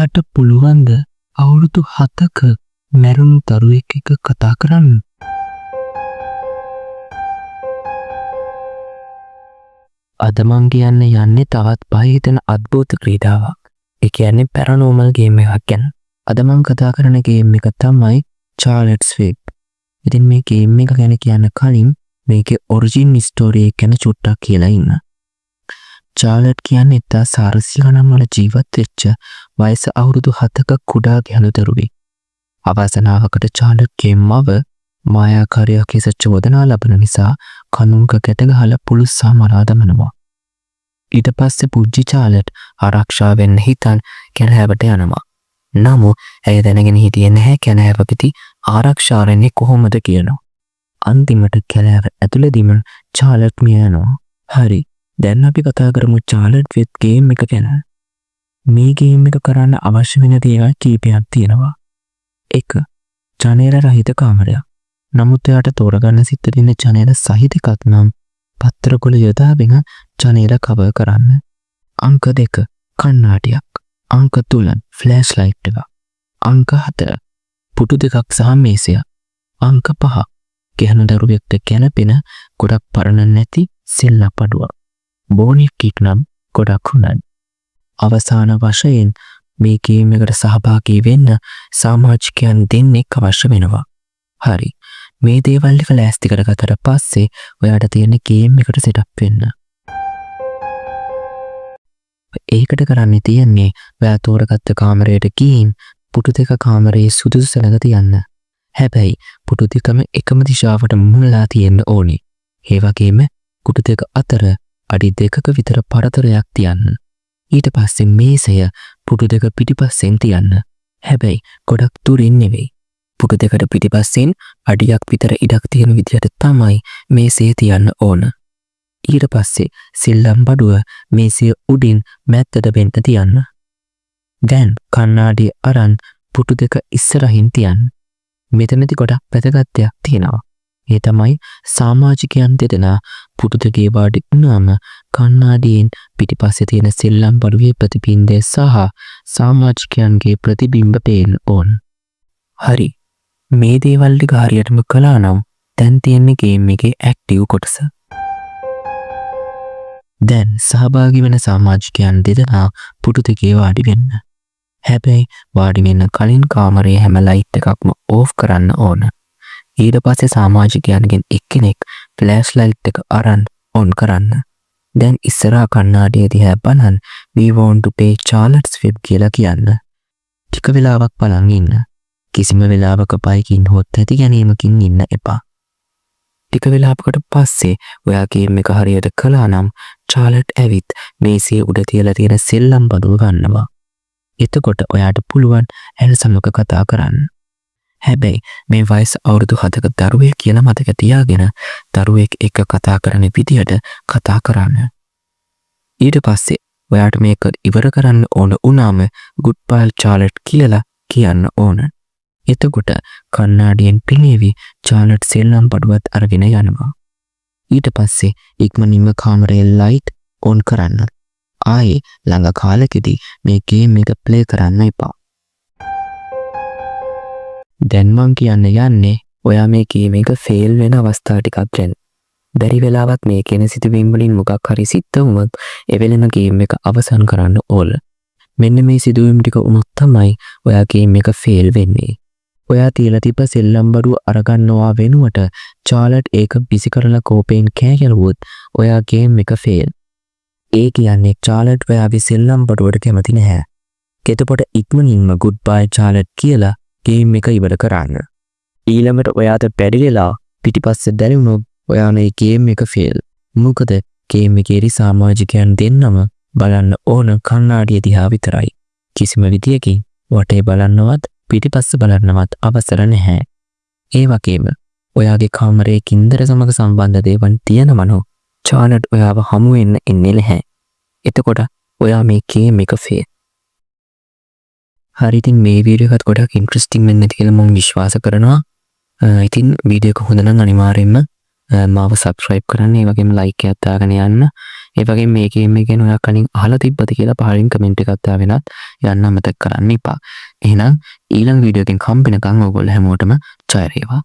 ඔයාට පුළුවන්ද අවුරුදු 7ක මැරුණු දරුවෙක් එක්ක කතා කරන්න? අද මං යන්නේ තවත් බය හිතෙන අద్భుත ක්‍රීඩාවක්. ඒ කියන්නේ පැරනෝමල් ගේම් එකක් ගැන. අද මං කතා කරන ගේම් එක තමයි චාලට්ස් වෙබ්. ඉතින් මේ ගේම් එක ගැන කියන්න කලින් මේකේ ඔරිජින් ස්ටෝරි එක ගැන චුට්ටක් කියලා ඉන්න. චාලට් කියන්නේ 1400 ගණන් වල ජීවත් වෙච්ච වයස අවුරුදු 7ක කුඩා ගැහැණු දරුවෙක්. අවසනාවකට චාලට්ගේ මව මායාකාරියක් ලෙස චෝදනා ලබන නිසා කනුන්ක ගැට ගහලා පුලිස්සා මරා දමනවා. ඊට පස්සේ පුංචි චාලට් ආරක්ෂා වෙන්න හිතන් කැලෑවට යනවා. නමුත් ඇය දැනගෙන හිටියේ නැහැ කැලෑව පිටි ආරක්ෂා වෙන්නේ කොහොමද කියනවා. අන්තිමට කැලෑව ඇතුළේදීම චාලට් මිය යනවා. හරි. දැන් අපි කතා කරමු චාලට් වෙබ් ගේම් එක ගැන. මේ ගේම් එක කරන්න අවශ්‍ය වෙන දේවල් කීපයක් තියෙනවා. 1. ජනේල රහිත කාමරයක්. නමුත් එයාට තෝරගන්න සිද්ධ වෙන ජනේල සහිත එකක් නම් පත්‍රකොළ යොදාගෙන ජනේල කවර් කරන්න. අංක 2. කණ්ණාඩියක්. අංක 3. ෆ්ලෑෂ් ලයිට් එක. අංක 4. පුටු දෙකක් සහ මේසයක්. අංක 5. ගැහැණු දරුවෙක්ට ගැළපෙන ගොඩක් පරණ නැති සෙල්ලපඩුවක්. බෝනික් කික් නම් ගොඩක් හොඳයි. අවසාන වශයෙන් මේ ගේම් එකට සහභාගී වෙන්න සමාජිකයන් දෙන්නෙක් අවශ්‍ය වෙනවා. හරි. මේ දේවල් ටික ලෑස්ති කරගත්තට පස්සේ ඔයාට තියෙන ගේම් එකට සෙටප් වෙන්න. ඒකට කරන්න තියෙන්නේ ඔයා තෝරගත්ත කාමරයට ගිහින් පුටු දෙක කාමරයේ සුදුසු සැලක තියන්න. හැබැයි පුටු දෙකම එකම දිශාවට මුහුණලා තියෙන්න ඕනේ. ඒ වගේම පුටු දෙක අතර අඩි 2ක විතර පරතරයක් තියන්න. ඊට පස්සේ මේසය පුටු දෙක පිටිපස්සෙන් තියන්න. හැබැයි ගොඩක් දුරින් නෙවෙයි. පුටු දෙකට පිටිපස්සෙන් අඩියක් විතර ඉඩක් තියෙන විදිහට තමයි මේසය තියන්න ඕන. ඊට පස්සේ සෙල්ලම් බඩුව මේසය උඩින් මැද්දට වෙන්න තියන්න. දැන් කණ්ණාඩිය අරන් පුටු දෙක ඉස්සරහින් තියන්න. මෙතනදී ගොඩක් වැදගත් දෙයක් තියෙනවා. ඒ තමයි සමාජිකයන් දෙදෙනා පුටු දෙකේ වාඩි වුණාම කණ්ණාඩියෙන් පිටිපස්සේ තියෙන සෙල්ලම් බඩුවේ ප්‍රතිබිම්බය සහ සමාජිකයන්ගේ ප්‍රතිබිම්බ පේන්න ඕන. හරි. මේ දේවල් ටික හරියටම කළා නම් දැන් තියෙන්නේ ගේම් එකේ ඇක්ටිව් කොටස. දැන් සහභාගී වෙන සමාජිකයන් දෙදෙනා පුටු දෙකේ වාඩි වෙන්න. හැබැයි වාඩි වෙන්න කලින් කාමරයේ හැම ලයිට් එකක්ම ඕෆ් කරන්න ඕන. ඊට පස්සේ සමාජිකයන්ගෙන් එක්කෙනෙක් ෆ්ලෑෂ් ලයිට් එක අරන් ඔන් කරන්න. දැන් ඉස්සරහා කණ්ණාඩිය දිහා බලන් we want to pay Charlotte's Web කියලා කියන්න. ටික වෙලාවක් බලන් ඉන්න. කිසිම වෙලාවක බයිකින් හොත් ඇති ගැනීමකින් ඉන්න එපා. ටික වෙලාවකට පස්සේ ඔයා ගේම් එක හරියට කළා නම් චාලට් ඇවිත් මේසේ උඩ තියලා තියෙන සෙල්ලම් බඩුව ගන්නවා. එතකොට ඔයාට පුළුවන් ඇල් සමග කතා කරන්න. හැබැයි මේ වයස අවුරුදු 7ක දරුවෙක් කියලා මතක තියාගෙන දරුවෙක් එක්ක කතා කරන විදියට කතා කරන්න. ඊට පස්සේ ඔයාට මේක ඉවර කරන්න ඕන වුණාම goodbye Charlotte කියලා කියන්න ඕන. එතකොට කණ්ණාඩියෙන් පිනේවි චාලට් සෙල්ලම් බඩුවත් අරගෙන යනවා. ඊට පස්සේ ඉක්මනින්ම කාමරයේ ලයිට් ඔන් කරන්න. ආයේ ළඟ කාලෙකදී මේ ගේම් එක ප්ලේ කරන්න එපා. දැන් මං යන්නේ ඔයා මේ ගේම් එක ෆේල් වෙන අවස්ථා ටිකක් ගැන. බැරි වෙලාවක් මේ කියන සිතුවීම් වලින් මොකක් හරි සිද්ධ වුණොත් එවෙලෙම ගේම් එක අවසන් කරන්න ඕන. මෙන්න මේ සිදුවීම් ටික වුණොත් තමයි ඔයා ගේම් එක ෆේල් වෙන්නේ. ඔයා තියලා තිබ්බ සෙල්ලම් බඩුව අරගන්නවා වෙනුවට චාලට් ඒක බිසි කරලා කෝපෙන් කෑ ගැලුවොත් ඔයා ගේම් එක ෆේල්. ඒ කියන්නේ චාලට් ඔයාගේ සෙල්ලම් බඩුවට කැමති නැහැ. එතකොට ඉක්මනින්ම goodbye Charlotte කියලා ගේම් එක ඉවර කරන්න. ඊළඟට ඔයාට බැරි වෙලා පිටිපස්සේ දැනුනොත් ඔයා මේ ගේම් එක ෆේල්. මොකද ගේම් එකේ සමාජිකයන් දෙන්නම බලන්න ඕන කණ්ණාඩිය දිහා විතරයි. කිසිම විදියකින් වටේ බලන්නවත් පිටිපස්ස බලන්නවත් අවසර නැහැ. ඒ වගේම ඔයාගේ කාමරයේ කින්දර සමග සම්බන්ධ දේවල් තියෙනවනෝ චාලට් ඔයාව හමු වෙන්න එන්නේ නැහැ. එතකොට ඔයා මේ ගේම් එක ෆේල්. හරි, ඉතින් මේ වීඩියෝ එකත් ගොඩක් ඉන්ට්‍රස්ටිං වෙන්න ඇති කියලා මම විශ්වාස කරනවා. ඉතින් වීඩියෝ එක හොඳ නම් අනිවාර්යෙන්ම මාව subscribe කරන්න, ඒ වගේම like එකක් දාගෙන යන්න. ඒ වගේ මේ ගේම් එක ගැන ඔයා කලින් අහලා තිබ්බද කියලා පහලින් කමෙන්ට් එකක් දාගෙනත් යන්න අමතක කරන්න එපා. එහෙනම් ඊළඟ වීඩියෝ එකෙන් හම්බ වෙනකන් ඔයගොල්ලෝ හැමෝටම ජය වේවා.